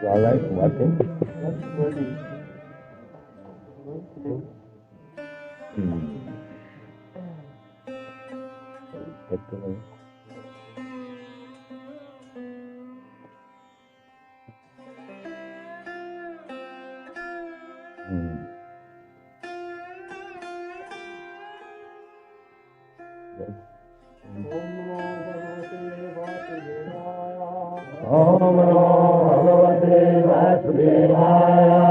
All right, working. Excellent. Yes. Om Namo Bhagavate Vasudevaya.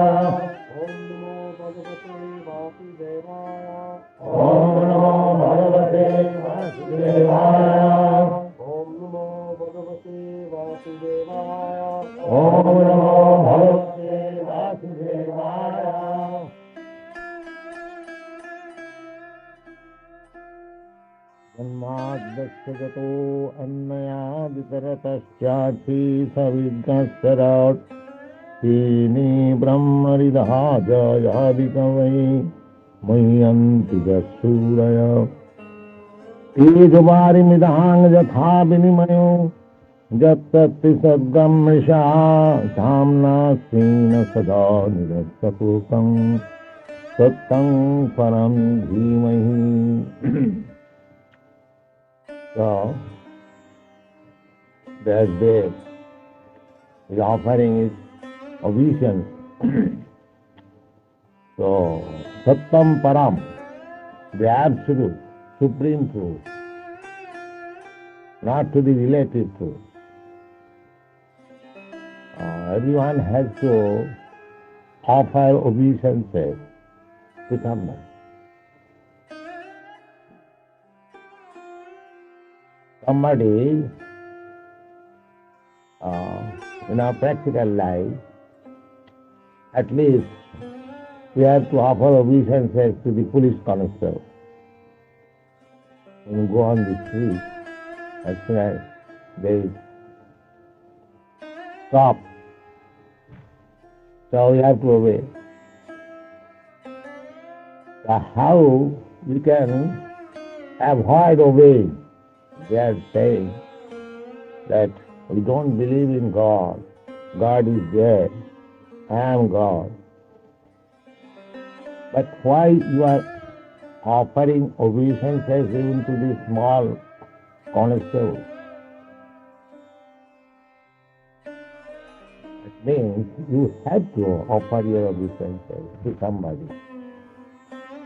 Om Namo Bhagavate Vasudevaya. Om Namo Bhagavate Vasudevaya. Om Namo Bhagavate Vasudevaya. जन्माद्यस्य गतो अन्नयादितरतश्चार्थी सविघ्नस्वराट् तेने ब्रह्मरिदहाजयादिकवै मह्यन्ति सूरय तेजवारिमिदहाङ् यथा विनिमयो यत्तत्ति सद्गं मृषा साम्ना स्वेन सदा निरस्तपूर्णं सत्यं परं धीमहि. So, that day, the offering is obeisance. So, Sattam Param, the absolute, supreme truth, not to the relative truth. Everyone has to offer obeisances to someone. Somebody in our practical life, at least we have to offer obeisances to the police constable. When you go on the street, as soon as they stop, so you have to obey. So how we can avoid obeying? They are saying that we don't believe in God. God is there. I am God. But why you are offering obeisances even to the small constable? It means you have to offer your obeisances to somebody.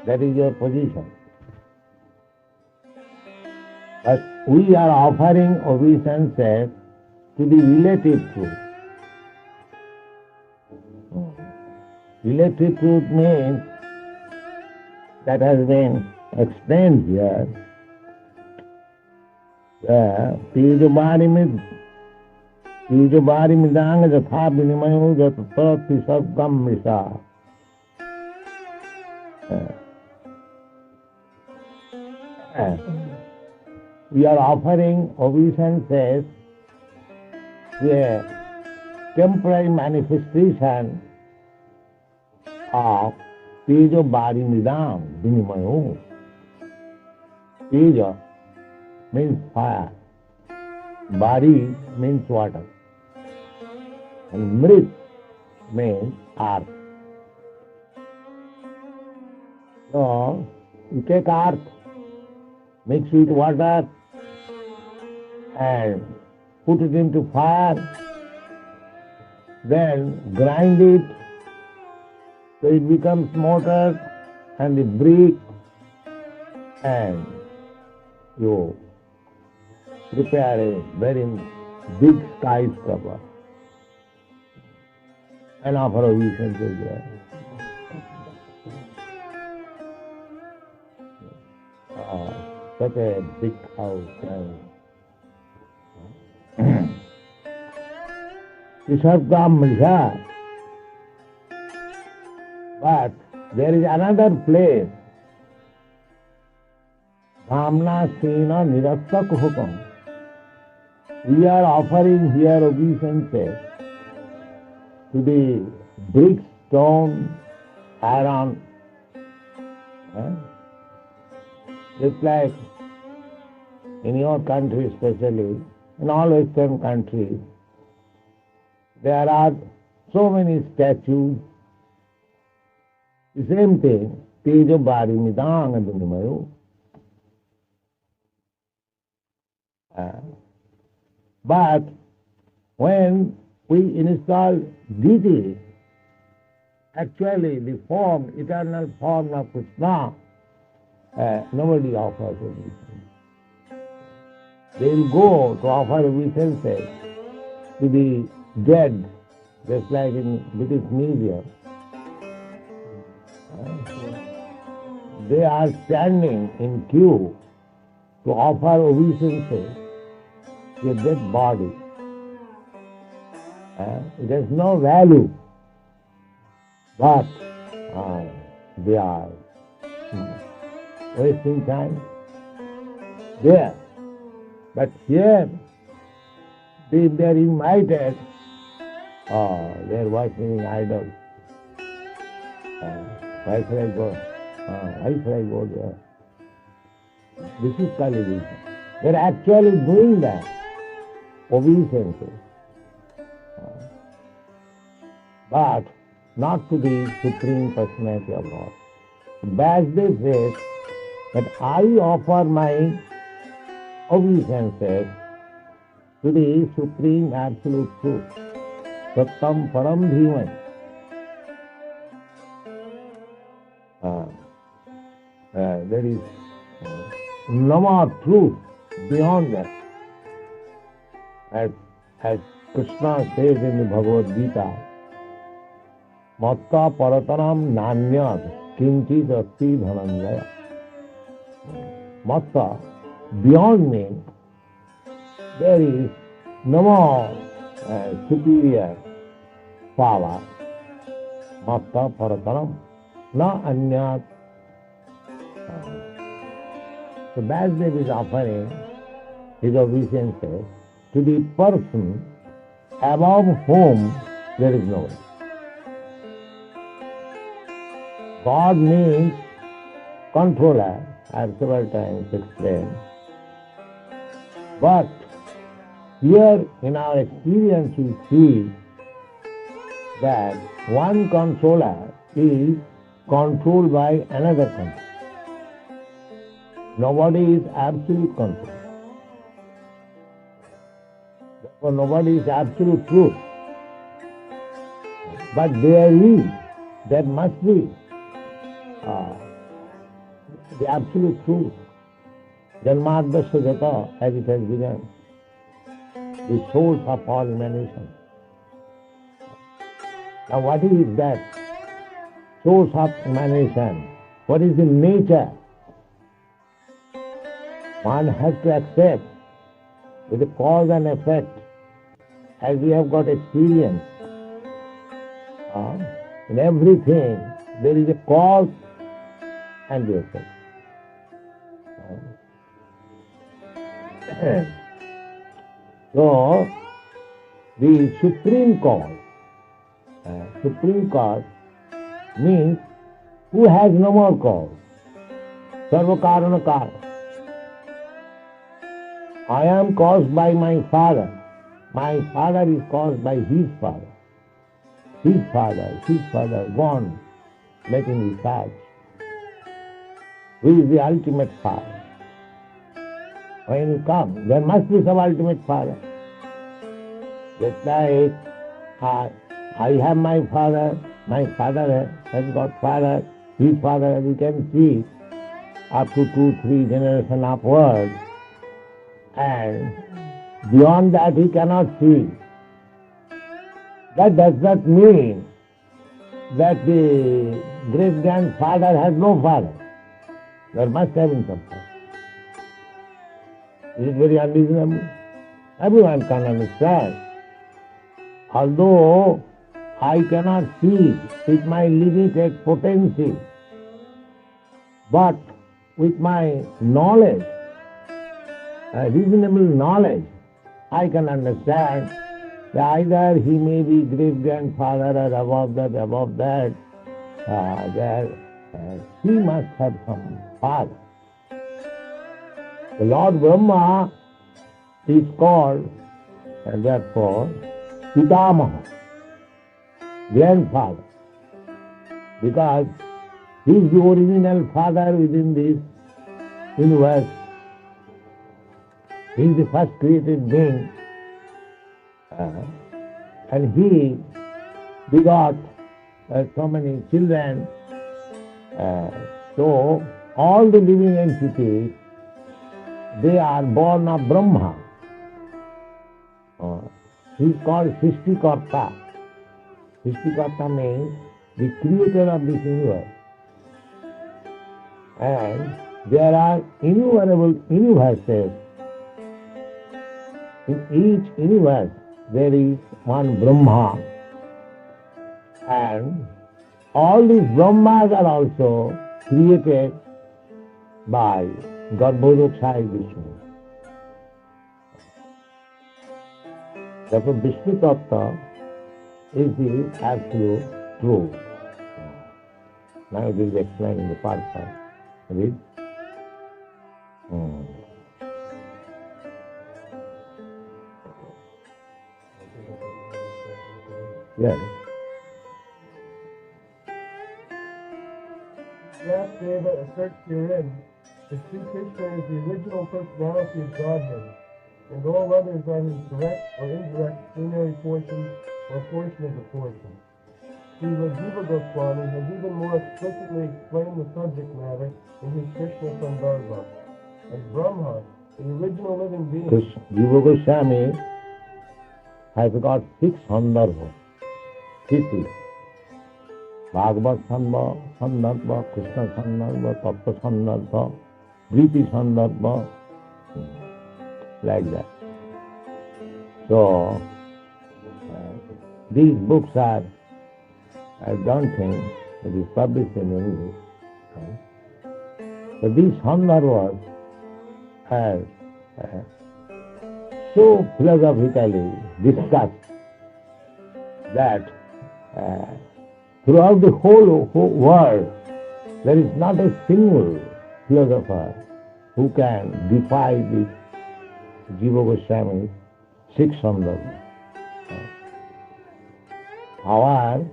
That is your position. But we are offering obeisances to the relative truth. Relative truth means, that has been explained here, Tijobari-midang jatha vinimayo jatati sargam misa. We are offering obeisances to a temporary manifestation of Tejo Bari Midam Vinimayo. Tejo means fire, Bari means water, and Mrit means earth. So, you take earth, mix with water, and put it into fire, then grind it, so it becomes mortar and the brick, and you prepare a very big skyscraper and offer obeisances there. Such a big house and Tisargam Mrisha. But there is another place, Dhamna Sena Nirastak Hukam. We are offering here obeisances to the brick, stone, iron. Just like in your country especially, in all Western countries, there are so many statues. The same thing, Tejo Bari Midang and Dunamayu. But when we install deity, actually the form, eternal form of Krishna, nobody offers anything. They will go to offer obeisances to the dead, just like in British Museum. They are standing in queue to offer obeisances to a dead body. It has no value, but they are wasting time there. But here, if they are invited, they are worshipping idols. Why should I go? Why should I go there? This is Kali. They are actually doing that, obeisances. But not to the Supreme Personality of God. Vasudev says that I offer my obeisances to the Supreme Absolute Truth, Sattam Param Dhimai. There is no more truth beyond that. As Krishna says in the Bhagavad Gita, Matta Paratanam Nanyat Kinchit Asti Dhananjaya. Matta, beyond me, there is no more superior power. Matta Paratanam Na Anyat. So Vasudev is offering his obeisances to the person above whom there is no one. God means controller, I have several times explained. But here in our experience we see that one controller is controlled by another controller. Nobody is absolute control. Therefore nobody is absolute truth. But there must be the absolute truth. Janmadvasya jata, as it has begun, the source of all emanation. Now what is that source of emanation? What is the nature? One has to accept with the cause and effect, as we have got experience. In everything there is a cause and the effect. So, the supreme cause means who has no more cause. Sarva karana karana. I am caused by my father. My father is caused by his father. His father, gone, making research. Who is the ultimate father? When you come, there must be some ultimate father. Just like I have my father has got father, his father, as you can see, up to 2-3 generations upward. And beyond that he cannot see. That does not mean that the great-grandfather has no father. There must have been some father. Is it very unreasonable? Everyone can understand. Although I cannot see with my limited potency, but with my knowledge, reasonable knowledge, I can understand that either he may be great-grandfather or above that, he must have some father. The Lord Brahma is called, and therefore, Pitamaha. grandfather, because he is the original father within this universe. He is the first created being, and he begot so many children. So all the living entities, they are born of Brahma. He is called Srishtikarta. Srishtikarta means the creator of this universe. And there are innumerable universes. In each universe there is one Brahma. And all these Brahmas are also created by Garbhodakshaya Vishnu. Therefore, Vishnu Tattva is the absolute truth. Now it is explained in the part 5. Read. Yes. Deva asserts herein that Sri Krishna is the original personality of Godhead, and all others are his direct or indirect plenary portion or portion of the portion. Srila Jiva Goswami has even more explicitly explained the subject matter in his Krishna Sandarbha. As Brahma, the original living being, Jiva Goswami has got 6 Sandarbha. Bhagavad Sandarbha, Krishna Sandarbha, Tattva Sandarbha, Vriti Sandarbha, like that. So, these books are, I don't think it is published in English. But these Sandarbhas are so philosophically discussed that throughout the whole world, there is not a single philosopher who can defy this Jiva Goswami's 6 Sandarbhas. However,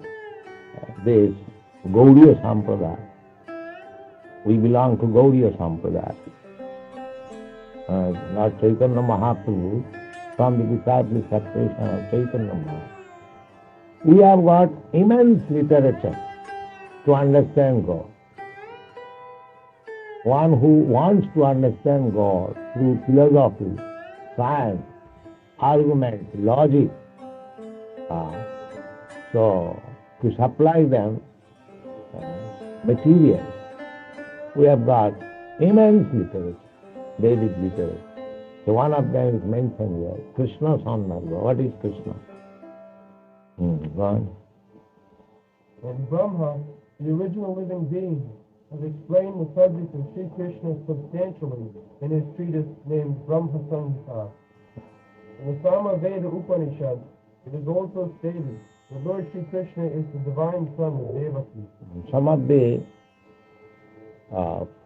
this Gaudiya Sampradaya, we belong to Gaudiya Sampradaya. Lord Chaitanya Mahaprabhu, from the disciple separation of Chaitanya Mahaprabhu, we have got immense literature to understand God. One who wants to understand God through philosophy, science, argument, logic, so to supply them material, we have got immense literature, Vedic literature. So one of them is mentioned here, Krishna Sandarbha. What is Krishna? Go on. And Brahma, the original living being, has explained the subject of Sri Krishna substantially in his treatise named Brahma Samhita. In the Samaveda Upanishad, it is also stated that Lord Sri Krishna is the divine son of Devaki. Some of the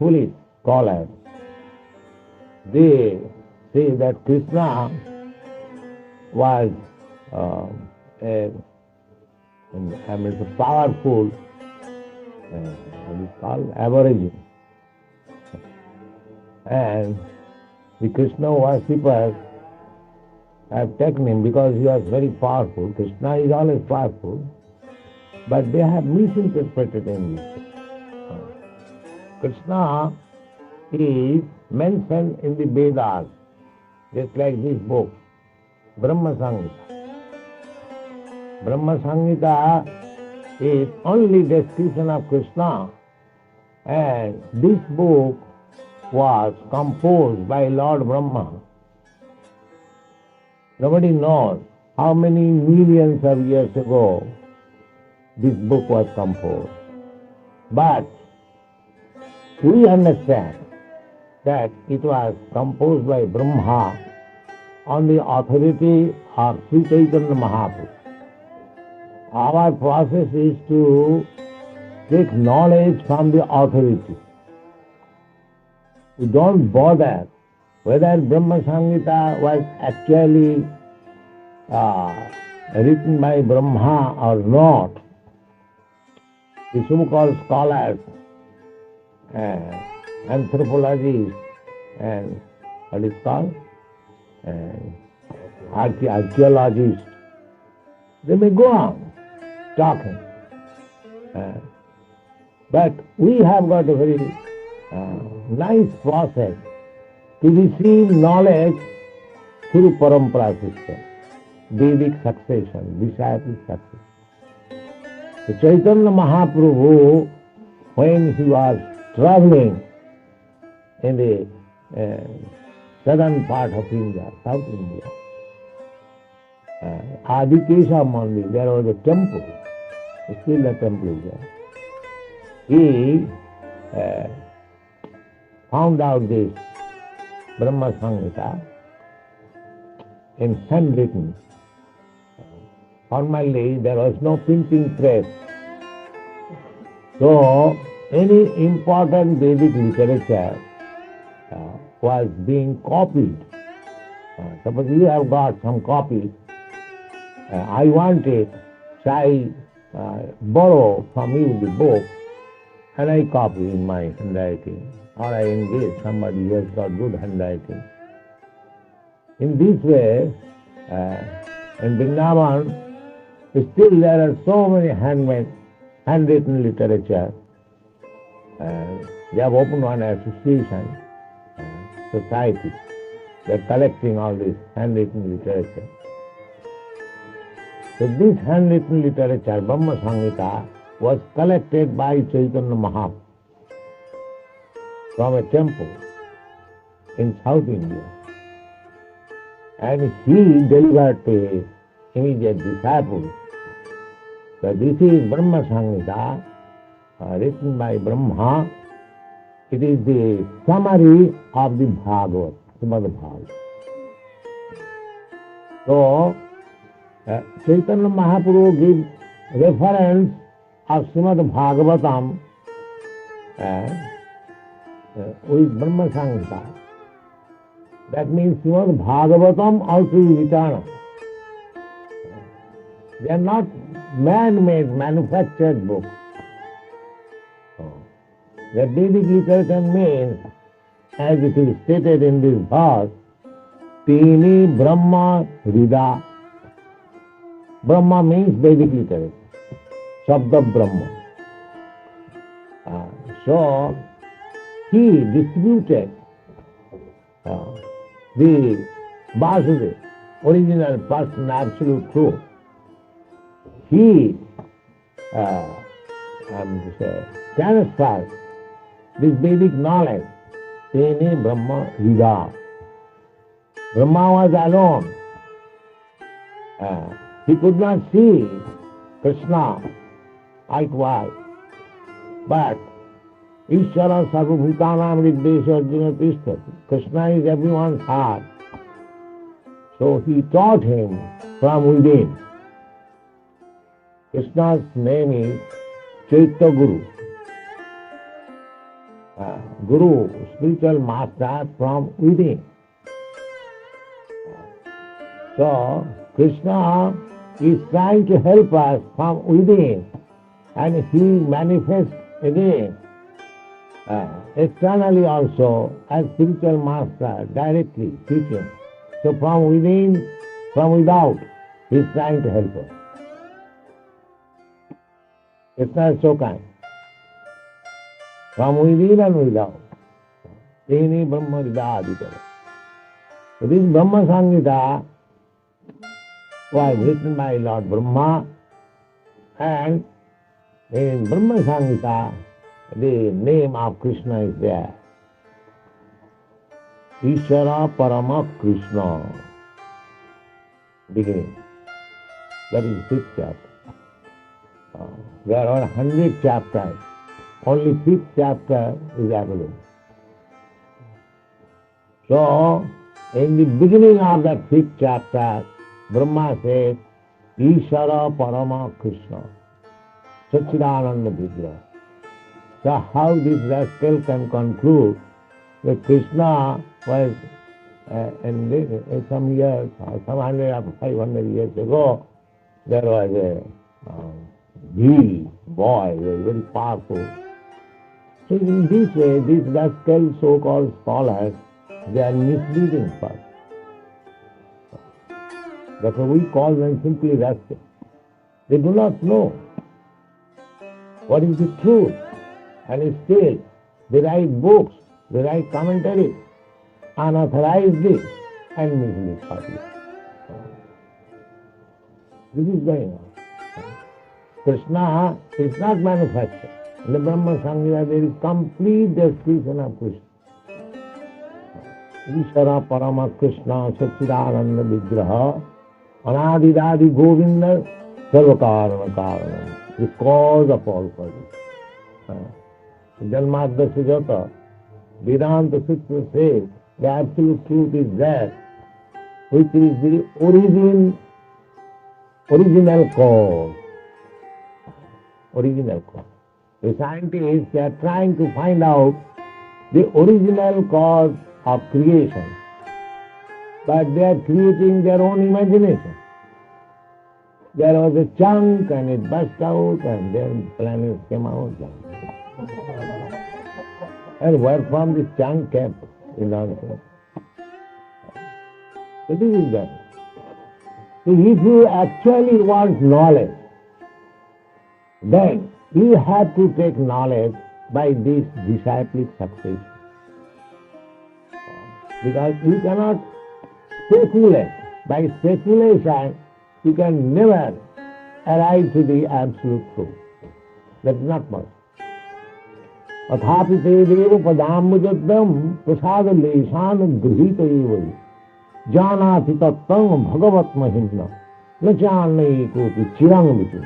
foolish scholars, they say that Krishna was a powerful, what is called, aborigine. And the Krishna worshippers have taken him because he was very powerful. Krishna is always powerful, but they have misinterpreted him. Krishna is mentioned in the Vedas, just like this book, Brahma Samhita. Brahma Samhita is only description of Krishna, and this book was composed by Lord Brahma. Nobody knows how many millions of years ago this book was composed. But we understand that it was composed by Brahma on the authority of Sri Chaitanya Mahaprabhu. Our process is to take knowledge from the authority. We don't bother whether Brahma Samhita was actually written by Brahma or not. the so-called scholars, anthropologists, and what is called archaeologists, they may go on talking. But we have got a very nice process to receive knowledge through parampara system, Vedic succession, disciple succession. So Chaitanya Mahaprabhu, when he was traveling in the southern part of India, South India, Adikesha Mandir, there was a temple, still a temple is there. He found out this Brahma Samhita in handwritten. Formerly there was no printing press. So any important Vedic literature was being copied. Suppose you have got some copies, I want it, so I borrow from you the book and I copy in my handwriting, or I engage somebody who has got good handwriting. In this way, in Vrindavan, still there are so many handwritten literature. They have opened one association, society. They are collecting all this handwritten literature. So this handwritten literature, Brahma Samhita, was collected by Chaitanya Mahaprabhu from a temple in South India. And he delivered to his immediate disciples. So this is Brahma Samhita, written by Brahma. It is the summary of the Bhagavad, Srimad Bhagavad. So, Chaitanya Mahaprabhu gives reference of Srimad Bhagavatam with Brahma Samhita. That means Srimad Bhagavatam also is eternal. They are not man-made, manufactured books. The Vedic literature means, as it is stated in this verse, Tini Brahma Rida. Brahma means Vedic literature. Shabda Brahma. So, he distributed the Vasudeva, original person, absolute truth. He transferred this Vedic knowledge, Tene Brahma Vida. Brahma was alone. He could not see Krishna eye to eye. But Ishvara Sarvabhutanam Riddesha Arjuna Tishtati. Krishna is everyone's heart. So he taught him from within. Krishna's name is Chaitya Guru. Guru, spiritual master from within. So Krishna is trying to help us from within, and he manifests again externally also as spiritual master, directly teaching. So from within, from without, he is trying to help us. Krishna is so kind. From within and without. Tene Brahma Rida Aditara. So this Brahma Samhita was written by Lord Brahma, and in Brahma Samhita the name of Krishna is there. Ishvara Parama Krishna. Beginning. That is 5th chapter. There are 100 chapters. Only 5th chapter is available. So, in the beginning of that 5th chapter, Brahma says, Ishvara Parama Krishna, Satchidananda Vigraha. So how this rascal can conclude that Krishna was in some years, some 100 or 500 years ago, there was a wheel boy, they are very powerful. So in this way, these rascal so-called scholars, they are misleading us. Therefore we call them simply rascals. They do not know what is the truth. And still, they write books, they write commentaries, unauthorizedly, and mislead others. This is going on. Krishna is not manufactured. In the Brahma Samhita there is complete description of Krishna. Ishvara Parama Krishna Satchidananda Vigraha Anadidadi Govinda Sarvakarana Karana, the cause of all causes. Janmadasya Jata, Vedanta Sutra says the absolute truth is that which is the original cause. Original cause. The scientists are trying to find out the original cause of creation, but they are creating their own imagination. There was a chunk and it burst out and then planets came out. And where from this chunk came is nonsense. So this is that. So if you actually want knowledge, then you have to take knowledge by this disciplic succession. Because you cannot speculate. By speculation, you can never arrive to the absolute truth. That is not possible. अथापि ते देव पदाम्बुजद्वयं प्रसाद लेशान गृहीत एवं जानाति तत्तं भगवत महिम्ना न चान्य कोपि चिरंग विचुन.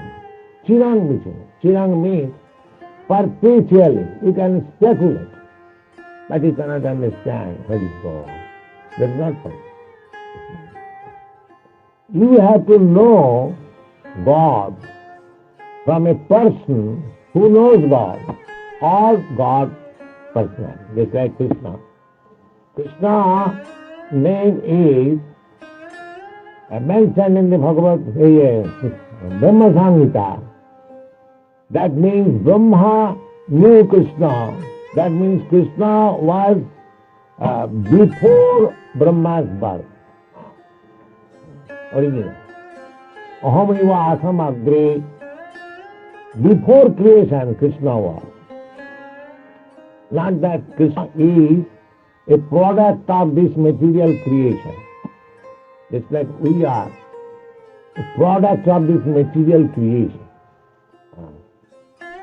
Chirang vichun. Chirang means perpetually. You can speculate, but you cannot understand what is God. That is not possible. You have to know God from a person who knows God, or God personally, just like Krishna. Krishna name is mentioned in the Bhagavad Brahma Samhita. That means Brahma knew Krishna. That means Krishna was before Brahma's birth. Original. Aham eva asam agre. Before creation, Krishna was. Not that Krishna is a product of this material creation. Just like we are a product of this material creation.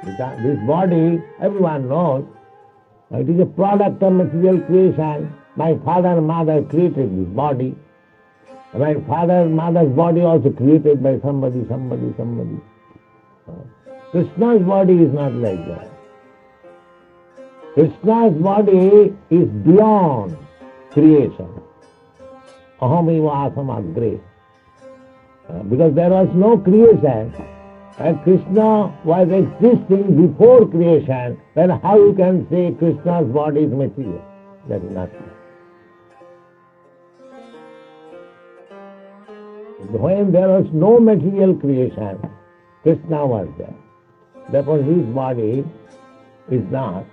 This body, everyone knows, it is a product of material creation. My father and mother created this body. My father and mother's body also created by somebody. Krishna's body is not like that. Krishna's body is beyond creation. Aham eva asam agre. Because there was no creation, and Krishna was existing before creation, then how you can say Krishna's body is material? That is not true. When there was no material creation, Krishna was there. Therefore his body is not.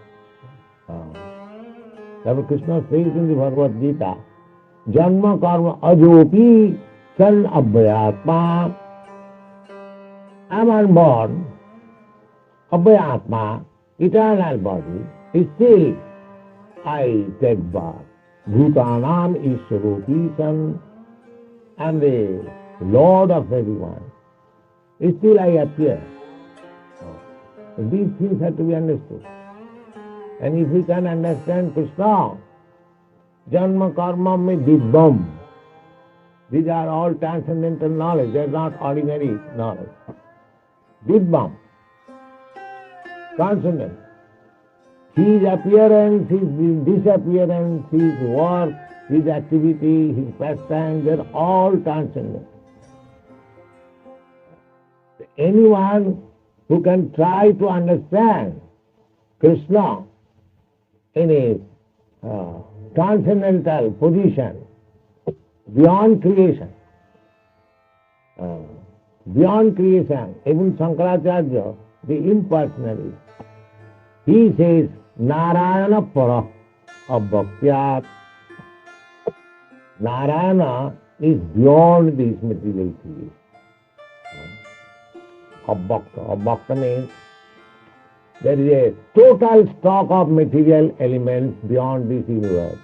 Therefore Krishna says in the Bhagavad Gita, Janma karma ajopi san abhyatma. I am unborn, abhyatma, eternal body, still I take birth. Bhutanam Ishwaropi san, I am the Lord of everyone. Still I appear. These things have to be understood. And if we can understand Krishna, Janma Karma me Dibbam. These are all transcendental knowledge, they are not ordinary knowledge. Dibbam, transcendent. His appearance, his disappearance, his work, his activity, his pastime, they are all transcendent. Anyone who can try to understand Krishna in a transcendental position beyond creation, even Shankaracharya the impersonalist. He says, Narayana para abhaktyat. Narayana is beyond these material things. Abhakta means there is a total stock of material elements beyond this universe.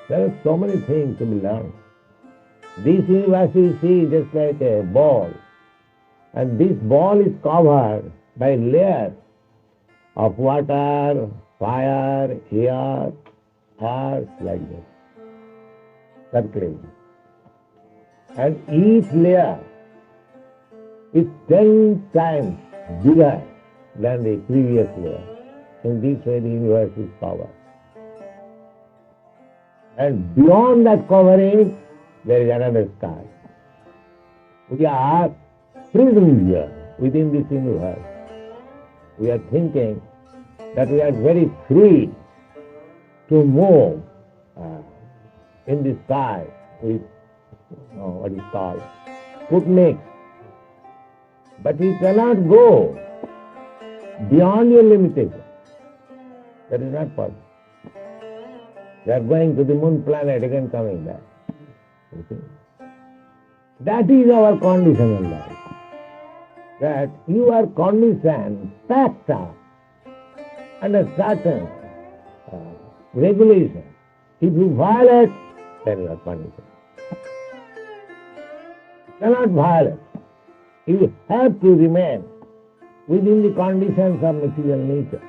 There are so many things to be learned. This universe you see just like a ball, and this ball is covered by layers of water, fire, air, earth, like this, circling. And each layer is 10 times bigger than the previous layer. In this way the universe is covered. And beyond that covering, there is another sky. We are prisoned here within this universe. We are thinking that we are very free to move in the sky with what is called Sputnik. But you cannot go beyond your limitation. That is not possible. They are going to the moon planet, again coming back. You see? That is our conditional life. That you are conditioned, packed up under certain regulation. If you violate, then you are conditioned. You cannot violate. You have to remain within the conditions of material nature.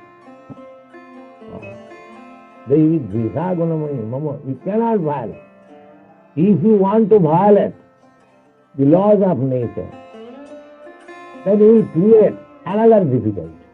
You cannot violate. If you want to violate the laws of nature, then you will create another difficulty.